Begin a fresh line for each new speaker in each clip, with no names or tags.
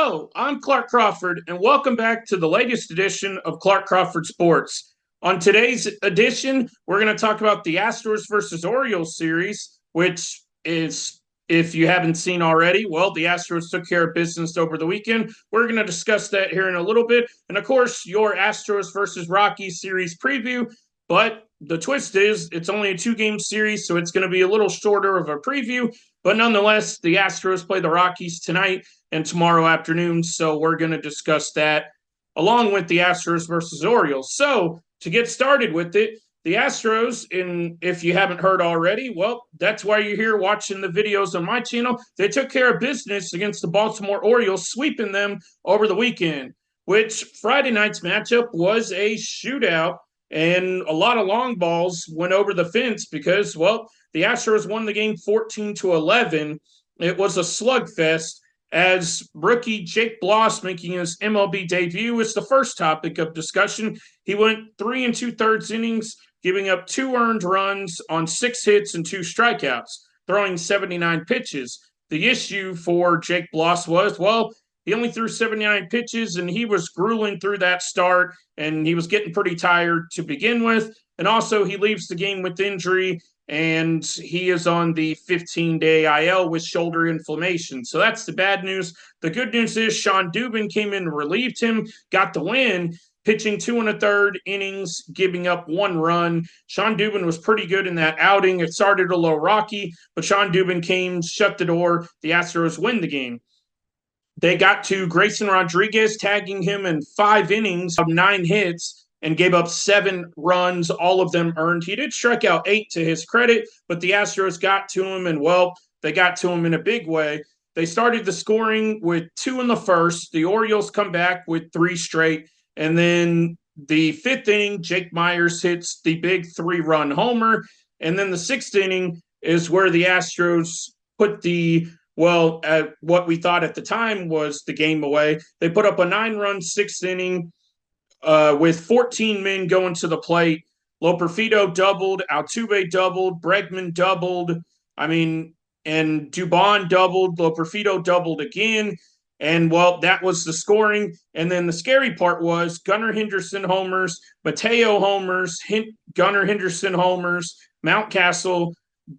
Hello, I'm Clark Crawford, and welcome back to the latest edition of Clark Crawford Sports. On today's edition, we're going to talk about the Astros versus Orioles series, which is, if you haven't seen already, well, the Astros took care of business over the weekend. We're going to discuss that here in a little bit. And of course, your Astros versus Rockies series preview. But the twist is it's only a two-game series, so it's going to be a little shorter of a preview. But nonetheless, the Astros play the Rockies tonight and tomorrow afternoon. So we're going to discuss that along with the Astros versus Orioles. So to get started with it, the Astros, if you haven't heard already, well, that's why you're here watching the videos on my channel. They took care of business against the Baltimore Orioles, sweeping them over the weekend, which Friday night's matchup was a shootout, and a lot of long balls went over the fence because, well, the Astros won the game 14-11. It was a slugfest, as rookie Jake Bloss making his MLB debut is the first topic of discussion. He went 3 2/3 innings, giving up 2 earned runs on 6 hits and 2 strikeouts, throwing 79 pitches. The issue for Jake Bloss was, well, he only threw 79 pitches, and he was grueling through that start, and he was getting pretty tired to begin with. And also, he leaves the game with injury, and he is on the 15-day IL with shoulder inflammation. So that's the bad news. The good news is Sean Dubin came in and relieved him, got the win, pitching 2 1/3 innings, giving up 1 run. Sean Dubin was pretty good in that outing. It started a little rocky, but Sean Dubin came, shut the door. The Astros win the game. They got to Grayson Rodriguez, tagging him in 5 innings of 9 hits, and gave up 7 runs, all of them earned. He did strike out 8 to his credit, but the Astros got to him, and, well, they got to him in a big way. They started the scoring with 2 in the first. The Orioles come back with 3 straight, and then the 5th inning, Jake Myers hits the big 3-run homer, and then the 6th inning is where the Astros put what we thought at the time was the game away. They put up a 9-run 6th inning, with 14 men going to the plate. Loperfido doubled, Altuve doubled, Bregman doubled. And Dubon doubled, Loperfido doubled again. And, well, that was the scoring. And then the scary part was Gunnar Henderson homers, Mateo homers, Gunnar Henderson homers, Mountcastle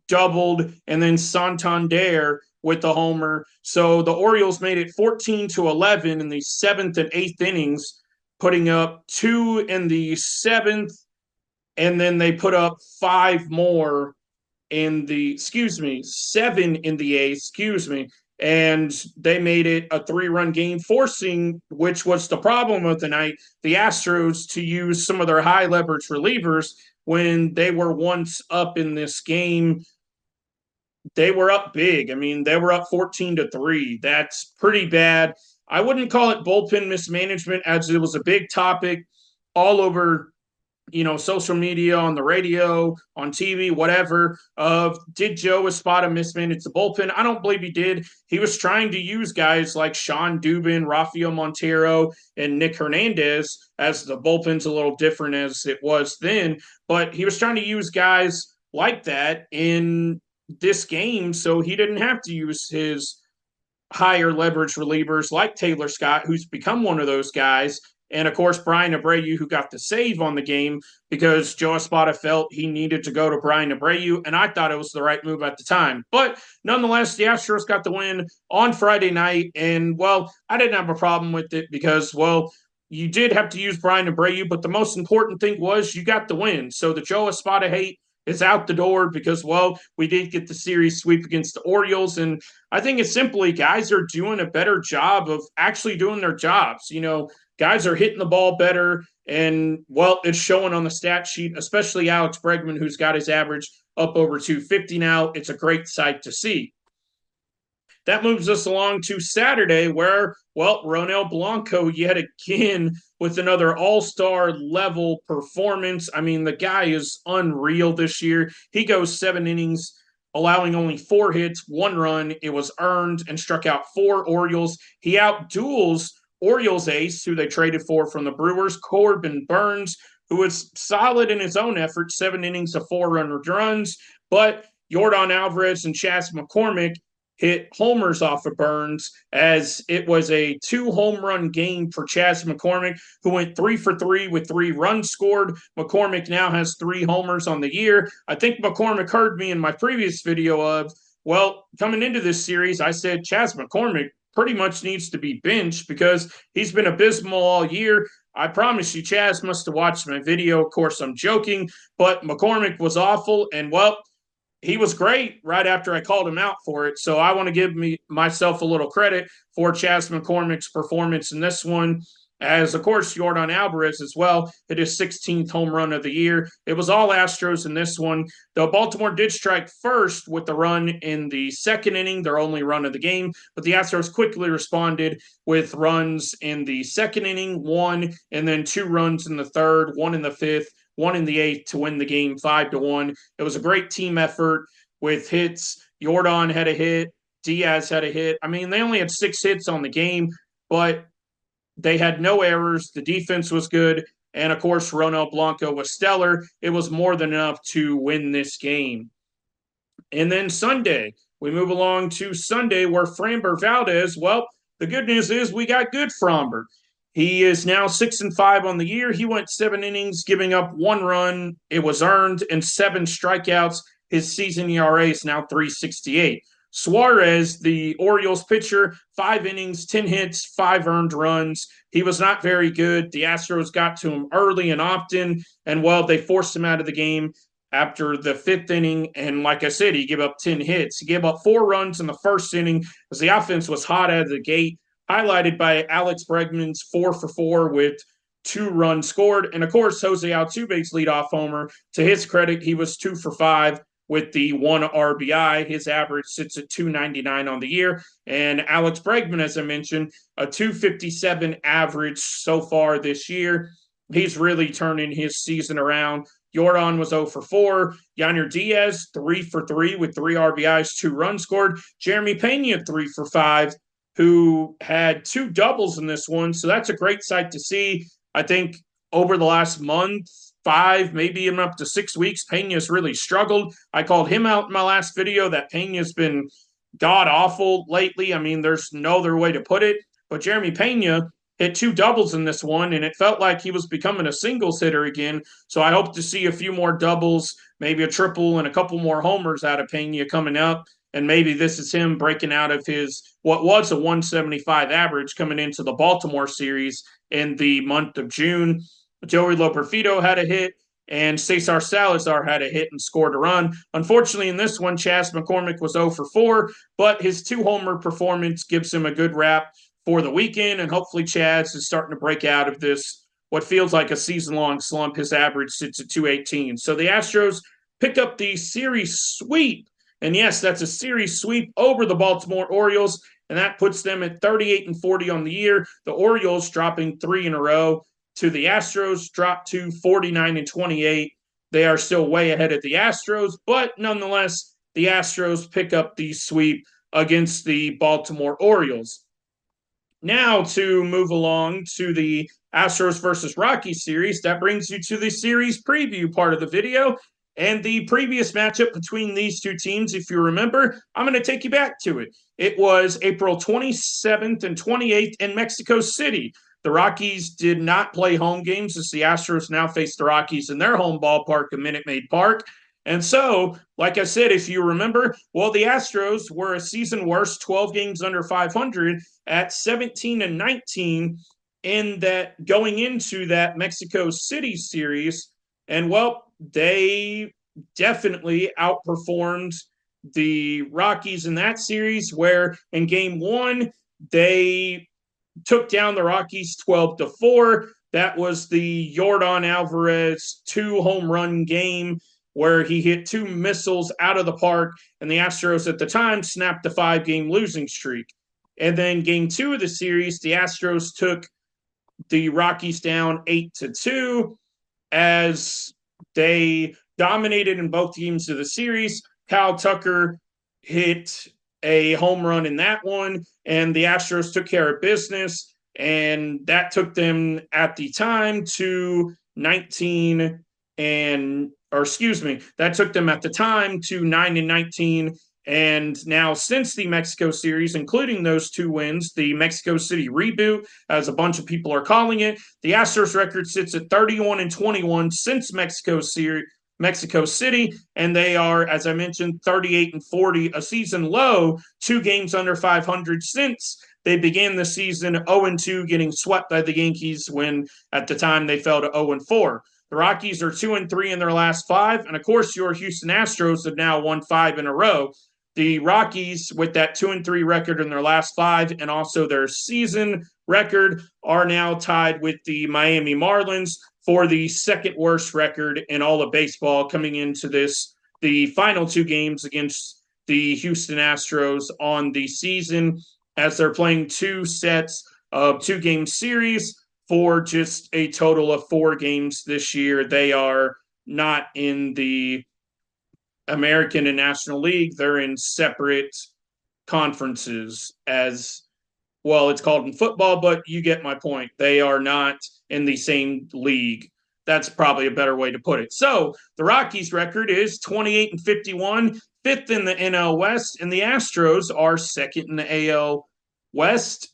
doubled, and then Santander with the homer. So the Orioles made it 14-11 in the 7th and 8th innings, putting up 2 in the 7th, and then they put up 5 more in the, 7 in the 8th, and they made it a 3-run game, forcing, which was the problem of the night, the Astros to use some of their high leverage relievers when they were once up in this game. They were up big. They were up 14-3. That's pretty bad. I wouldn't call it bullpen mismanagement, as it was a big topic all over, social media, on the radio, on TV, whatever, of did Joe Espada mismanage the bullpen? I don't believe he did. He was trying to use guys like Sean Dubin, Rafael Montero, and Nick Hernandez, as the bullpen's a little different as it was then, but he was trying to use guys like that in this game, so he didn't have to use his higher leverage relievers like Taylor Scott, who's become one of those guys, and of course Brian Abreu, who got the save on the game because Joe Espada felt he needed to go to Brian Abreu, and I thought it was the right move at the time. But nonetheless, the Astros got the win on Friday night, and, well, I didn't have a problem with it because, well, you did have to use Brian Abreu, but the most important thing was you got the win. So the Joe Espada hate is out the door because, well, we did get the series sweep against the Orioles. And I think it's simply guys are doing a better job of actually doing their jobs. Guys are hitting the ball better, and, well, it's showing on the stat sheet, especially Alex Bregman, who's got his average up over 250 now. It's a great sight to see. That moves us along to Saturday where, well, Ronel Blanco yet again with another all-star level performance. The guy is unreal this year. He goes 7 innings, allowing only 4 hits, 1 run. It was earned, and struck out 4 Orioles. He outduels Orioles ace, who they traded for from the Brewers, Corbin Burns, who was solid in his own effort, 7 innings of 4 runs, but Yordan Alvarez and Chas McCormick hit homers off of Burns, as it was a 2 home run game for Chas McCormick, who went 3 for 3 with 3 runs scored. McCormick now has 3 homers on the year. I think McCormick heard me in my previous video of, well, coming into this series, I said Chas McCormick pretty much needs to be benched because he's been abysmal all year. I promise you, Chas must have watched my video. Of course, I'm joking, but McCormick was awful, and well, he was great right after I called him out for it. So I want to give myself a little credit for Chas McCormick's performance in this one. As, of course, Yordan Alvarez as well hit his 16th home run of the year. It was all Astros in this one. Though Baltimore did strike first with the run in the second inning, their only run of the game. But the Astros quickly responded with runs in the second inning, 1, and then 2 runs in the third, 1 in the fifth, 1 in the eighth to win the game 5-1. It was a great team effort with hits. Yordan had a hit. Diaz had a hit. I mean, they only had 6 hits on the game, but they had no errors. The defense was good. And of course, Ronel Blanco was stellar. It was more than enough to win this game. And then Sunday, we move along to Sunday where Framber Valdez, well, the good news is we got good Framber. He is now 6-5 on the year. He went 7 innings, giving up 1 run. It was earned, and 7 strikeouts. His season ERA is now 3.68. Suarez, the Orioles pitcher, 5 innings, 10 hits, 5 earned runs. He was not very good. The Astros got to him early and often, and well, they forced him out of the game after the 5th inning. And like I said, he gave up 10 hits. He gave up 4 runs in the first inning as the offense was hot out of the gate, highlighted by Alex Bregman's 4 for 4 with 2 runs scored. And of course, Jose Altuve's leadoff homer. To his credit, he was 2 for 5 with the 1 RBI. His average sits at 299 on the year. And Alex Bregman, as I mentioned, a 257 average so far this year. He's really turning his season around. Yordan was 0 for 4. Yainer Diaz, 3 for 3 with 3 RBIs, 2 runs scored. Jeremy Pena, 3 for 5, who had 2 doubles in this one. So that's a great sight to see. I think over the last month, 5, maybe even up to 6 weeks, Pena's really struggled. I called him out in my last video that Pena's been god-awful lately. I mean, there's no other way to put it. But Jeremy Pena hit 2 doubles in this one, and it felt like he was becoming a singles hitter again. So I hope to see a few more doubles, maybe a triple, and a couple more homers out of Pena coming up. And maybe this is him breaking out of his what was a 175 average coming into the Baltimore series in the month of June. Joey Loperfido had a hit, and Cesar Salazar had a hit and scored a run. Unfortunately, in this one, Chas McCormick was 0 for 4, but his 2-homer performance gives him a good wrap for the weekend, and hopefully Chas is starting to break out of this, what feels like a season-long slump. His average sits at 218. So the Astros pick up the series sweep, and yes, that's a series sweep over the Baltimore Orioles, and that puts them at 38-40 on the year. The Orioles dropping 3 in a row to the Astros, dropped to 49-28. They are still way ahead of the Astros, but nonetheless, the Astros pick up the sweep against the Baltimore Orioles. Now to move along to the Astros versus Rockies series, that brings you to the series preview part of the video. And the previous matchup between these two teams, if you remember, I'm going to take you back to it. It was April 27th and 28th in Mexico City. The Rockies did not play home games as the Astros now face the Rockies in their home ballpark, a Minute Maid Park. And so, like I said, if you remember, well, the Astros were a season worst, 12 games under 500 at 17-19 in that going into that Mexico City series. And well, they definitely outperformed the Rockies in that series, where in game 1, they took down the Rockies 12-4. That was the Yordan Alvarez 2-home run game where he hit 2 missiles out of the park, and the Astros at the time snapped a 5-game losing streak. And then game 2 of the series, the Astros took the Rockies down 8-2 as they dominated in both games of the series. Kyle Tucker hit a home run in that one, and the Astros took care of business, and that took them at the time to 9-19, And now, since the Mexico series, including those 2 wins, the Mexico City reboot, as a bunch of people are calling it, the Astros record sits at 31-21 since Mexico City, and they are, as I mentioned, 38-40, a season low, 2 games under 500 since they began the season 0-2, getting swept by the Yankees when at the time they fell to 0-4. The Rockies are 2-3 in their last 5, and of course, your Houston Astros have now won 5 in a row. The Rockies, with that 2-3 record in their last 5, and also their season record, are now tied with the Miami Marlins for the second worst record in all of baseball coming into the final 2 games against the Houston Astros on the season, as they're playing 2 sets of 2-game series for just a total of 4 games this year. They are not in the American and National League. They're in separate conferences, as well, it's called in football, but you get my point. They are not in the same league. That's probably a better way to put it. So the Rockies record is 28-51, 5th in the NL West, and the Astros are 2nd in the AL West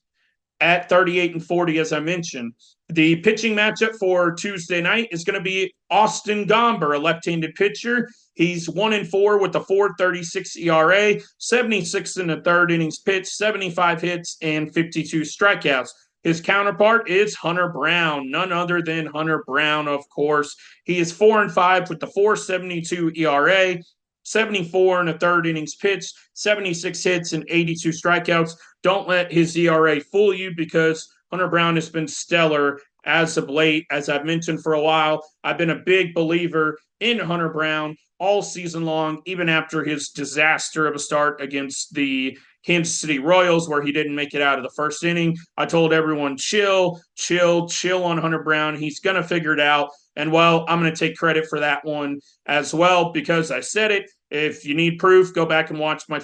at 38-40, as I mentioned. The pitching matchup for Tuesday night is going to be Austin Gomber, a left-handed pitcher. He's 1-4 with a 4.36 ERA, 76 in the third innings pitched, 75 hits, and 52 strikeouts. His counterpart is Hunter Brown, none other than Hunter Brown, of course. He is 4-5 with the 4.72 ERA, 74 in the third innings pitched, 76 hits, and 82 strikeouts. Don't let his ERA fool you, because Hunter Brown has been stellar as of late. As I've mentioned for a while, I've been a big believer in Hunter Brown all season long, even after his disaster of a start against the Kansas City Royals, where he didn't make it out of the first inning. I told everyone, chill on Hunter Brown. He's going to figure it out. And, well, I'm going to take credit for that one as well, because I said it. If you need proof, go back and watch my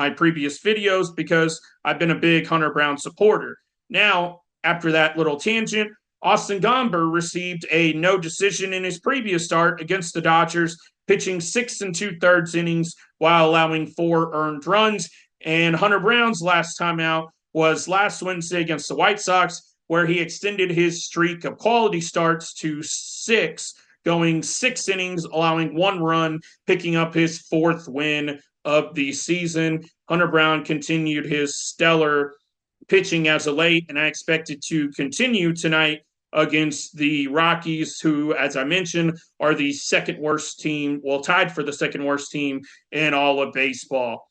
previous videos, because I've been a big Hunter Brown supporter. Now, after that little tangent, Austin Gomber received a no decision in his previous start against the Dodgers, pitching 6 2/3 innings while allowing 4 earned runs. And Hunter Brown's last time out was last Wednesday against the White Sox, where he extended his streak of quality starts to 6, going 6 innings, allowing 1 run, picking up his 4th win of the season. Hunter Brown continued his stellar pitching as of late, and I expect it to continue tonight against the Rockies, who, as I mentioned, are the second worst team, well, tied for the second worst team in all of baseball.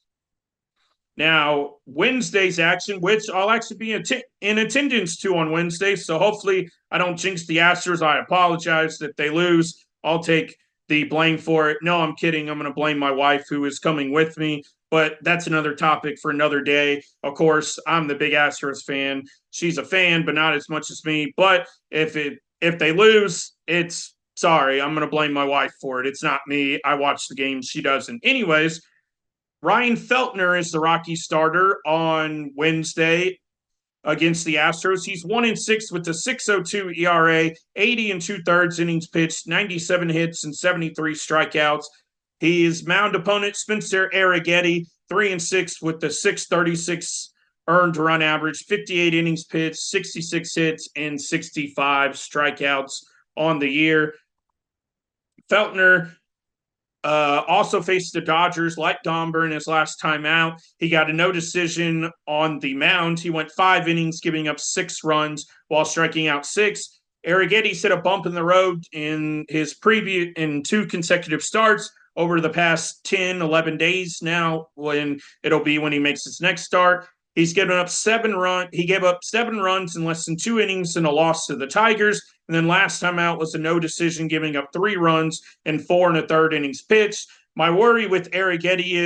Now, Wednesday's action, which I'll actually be in attendance to on Wednesday, so hopefully I don't jinx the Astros. I apologize if they lose. I'll take the blame for it. No, I'm kidding. I'm going to blame my wife, who is coming with me, but that's another topic for another day. Of course, I'm the big Astros fan. She's a fan, but not as much as me. But if they lose, it's sorry. I'm going to blame my wife for it. It's not me. I watch the game. She doesn't. Anyways, Ryan Feltner is the Rockies starter on Wednesday against the Astros. He's 1-6 with a 6.02 ERA, 80 2/3 innings pitched, 97 hits, and 73 strikeouts. His mound opponent, Spencer Arrighetti, 3-6 with the 6.36 earned run average, 58 innings pitched, 66 hits, and 65 strikeouts on the year. Feltner also faced the Dodgers like Gomber in his last time out. He got a no decision on the mound. He went 5 innings, giving up 6 runs while striking out 6. Arrighetti's hit a bump in the road in his in 2 consecutive starts over the past 10, 11 days now, when he makes his next start. He's given up 7 runs. He gave up 7 runs in less than 2 innings in a loss to the Tigers. And then last time out was a no decision, giving up 3 runs in 4 1/3 innings pitched. My worry with Arrighetti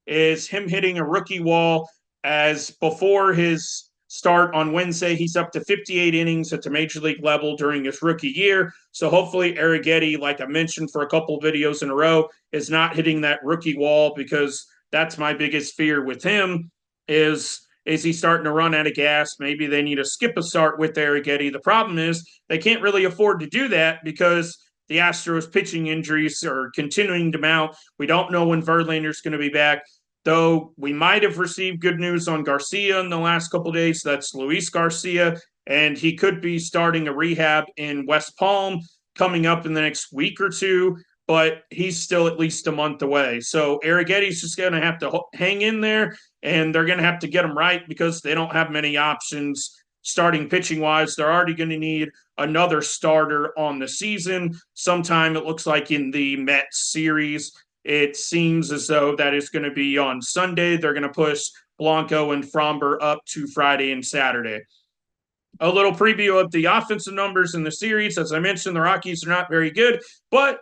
is him hitting a rookie wall, as before his start on Wednesday, he's up to 58 innings at the major league level during his rookie year. So hopefully Arrighetti, like I mentioned for a couple of videos in a row, is not hitting that rookie wall, because that's my biggest fear with him. Is he starting to run out of gas? Maybe they need to skip a start with Arrighetti. The problem is they can't really afford to do that, because the Astros pitching injuries are continuing to mount. We don't know when Verlander's going to be back. though we might have received good news on Garcia in the last couple of days. That's Luis Garcia, and he could be starting a rehab in West Palm coming up in the next week or two, but he's still at least a month away. So Arrighetti's just going to have to hang in there, and they're going to have to get him right because they don't have many options starting pitching wise. They're already going to need another starter on the season sometime, it looks like, in the Mets series. It seems as though that is going to be on Sunday. They're going to push Blanco and Fromber up to Friday and Saturday. A little preview of the offensive numbers in the series. As I mentioned, the Rockies are not very good, but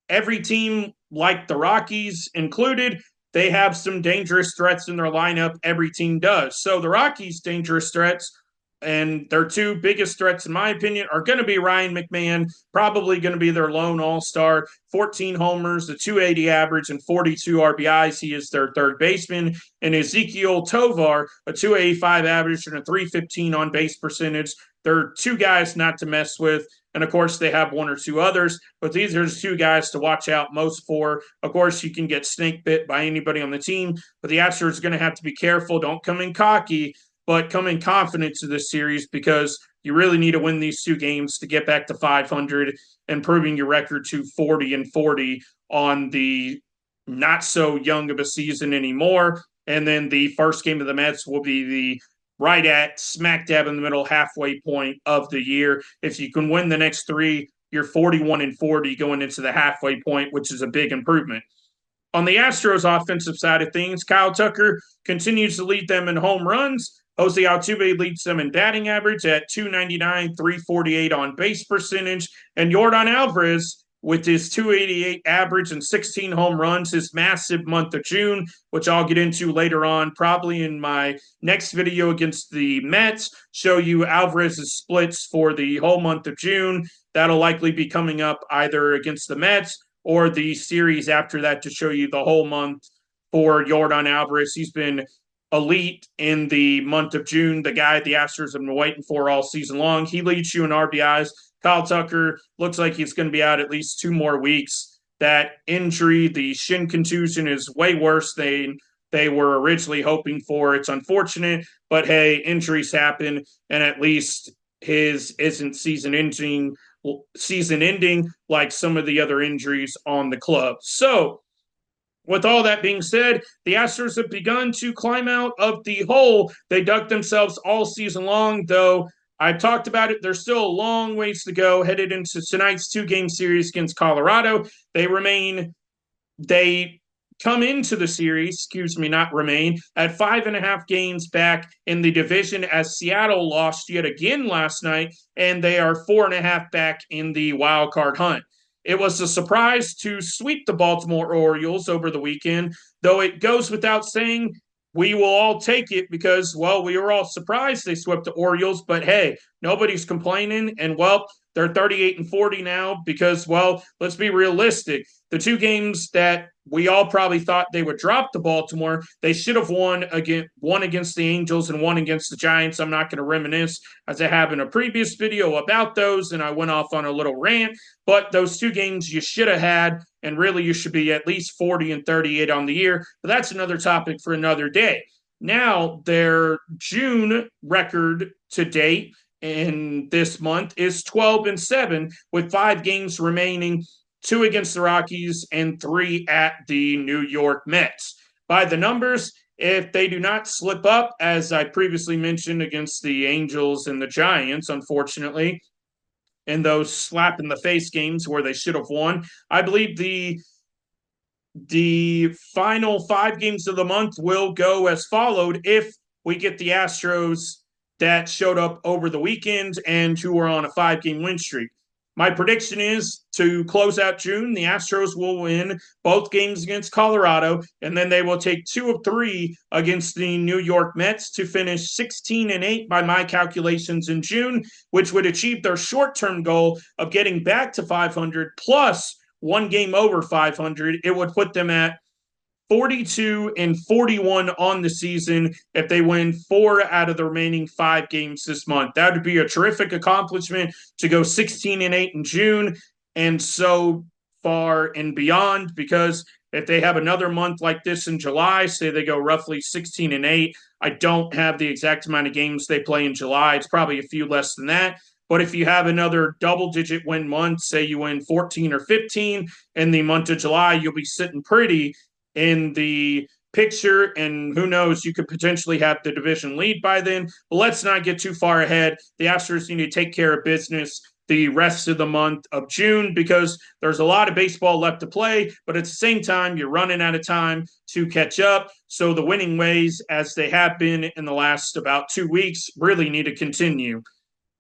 every team, like the Rockies included, they have some dangerous threats in their lineup. Every team does. So the Rockies' dangerous threats, and their two biggest threats, in my opinion, are going to be Ryan McMahon, probably going to be their lone all-star, 14 homers, a 280 average, and 42 RBIs. He is their third baseman. And Ezequiel Tovar, a 285 average and a 315 on-base percentage. They're two guys not to mess with. And, of course, they have one or two others, but these are the two guys to watch out most for. Of course, you can get snake bit by anybody on the team, but the Astros are going to have to be careful. Don't come in cocky, but come in confident to this series because you really need to win these two games to get back to 500, improving your record to 40-40 on the not so young of a season anymore. And then the first game of the Mets will be the right at smack dab in the middle halfway point of the year. If you can win the next three, you're 41-40 going into the halfway point, which is a big improvement. On the Astros offensive side of things, Kyle Tucker continues to lead them in home runs. Jose Altuve leads them in batting average at 299, 348 on base percentage. And Yordan Alvarez, with his 288 average and 16 home runs, his massive month of June, which I'll get into later on, probably in my next video against the Mets, show you Alvarez's splits for the whole month of June. That'll likely be coming up either against the Mets or the series after that to show you the whole month for Yordan Alvarez. He's been elite in the month of June, the guy the Astros have been waiting for all season long. He leads you in RBIs. Kyle Tucker looks like he's going to be out at least 2 more weeks. That injury, the shin contusion, is way worse than they were originally hoping for. It's unfortunate, but hey, injuries happen, and at least his isn't season ending like some of the other injuries on the club. So, with all that being said, the Astros have begun to climb out of the hole they dug themselves all season long, though I've talked about it. There's still a long ways to go headed into tonight's 2-game series against Colorado. They come into the series, at 5.5 games back in the division as Seattle lost yet again last night, and they are 4.5 back in the wild card hunt. It was a surprise to sweep the Baltimore Orioles over the weekend, though it goes without saying we will all take it because, well, we were all surprised they swept the Orioles, but hey, nobody's complaining, and, well, they're 38-40 now because, well, let's be realistic. The 2 games that we all probably thought they would drop to Baltimore, they should have won against the Angels and one against the Giants. I'm not going to reminisce as I have in a previous video about those, and I went off on a little rant. But those 2 games you should have had, and really you should be at least 40-38 on the year. But that's another topic for another day. Now, their June record to date in this month is 12-7 with 5 games remaining, 2 against the Rockies and 3 at the New York Mets. By the numbers, if they do not slip up, as I previously mentioned against the Angels and the Giants, unfortunately, in those slap-in-the-face games where they should have won, I believe the final 5 games of the month will go as followed if we get the Astros that showed up over the weekend and who are on a 5-game win streak. My prediction is to close out June, the Astros will win both games against Colorado, and then they will take 2 of 3 against the New York Mets to finish 16-8 by my calculations in June, which would achieve their short-term goal of getting back to 500 plus 1 game over 500. It would put them at 42-41 on the season if they win 4 out of the remaining 5 games this month. That would be a terrific accomplishment to go 16-8 in June and so far and beyond, because If they have another month like this in July, say they go roughly 16-8, I don't have the exact amount of games they play in July. It's probably a few less than that. But if you have another double-digit win month, say you win 14 or 15 in the month of July, you'll be sitting pretty in the picture, and who knows, you could potentially have the division lead by then. But let's not get too far ahead. The Astros need to take care of business the rest of the month of June because there's a lot of baseball left to play, but at the same time, you're running out of time to catch up. So the winning ways, as they have been in the last about 2 weeks, really need to continue.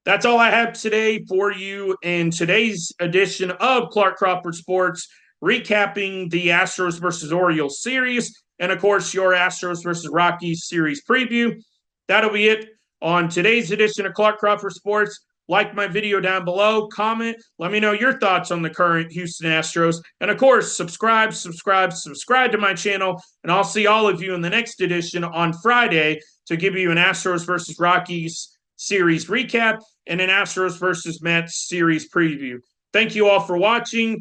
That's all I have today for you in today's edition of Clark Crawford Sports, recapping the Astros versus Orioles series, and of course, your Astros versus Rockies series preview. That'll be it on today's edition of Clark Crawford Sports. Like my video down below, comment, let me know your thoughts on the current Houston Astros, and of course, subscribe to my channel, and I'll see all of you in the next edition on Friday to give you an Astros versus Rockies series recap and an Astros versus Mets series preview. Thank you all for watching.